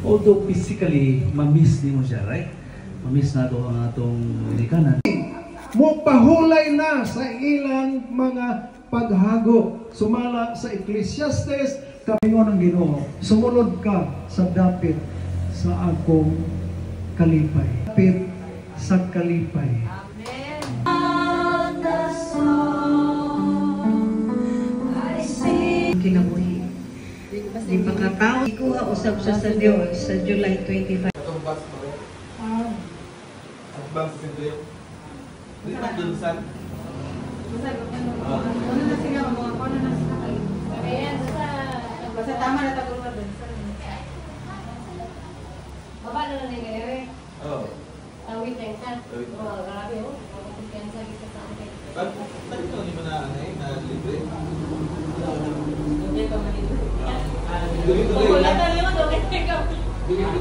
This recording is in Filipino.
Although physically, mamiss din mo siya, right? Mamiss na ito ang atong nikanan. Mupahulay na sa ilang mga paghago. Sumala sa Ecclesiastes, kamingon ng Ginoo, sumunod ka sa dapit sa akong kalipay. Dapit sa kalipay. Kinabuhi. Di pagkatao, ikuha usab siya sa Diyos sa July 25. Itong bus mo rin? At bus sa Sindrio? Hindi pa Jinsan? Ano na siya mga kono na siya. Ayan, basta tama na tagong na dun. Baba na lang yung gano'n. Oo. Awit lang ka. Oo, grabe oh. Kumpiyansa kita sa akin. Ba't ito hindi mo na libre? Hindi pa malibre. Tuloy-tuloy Wala lang. tayo naman, okay ka. Tuloy-tuloy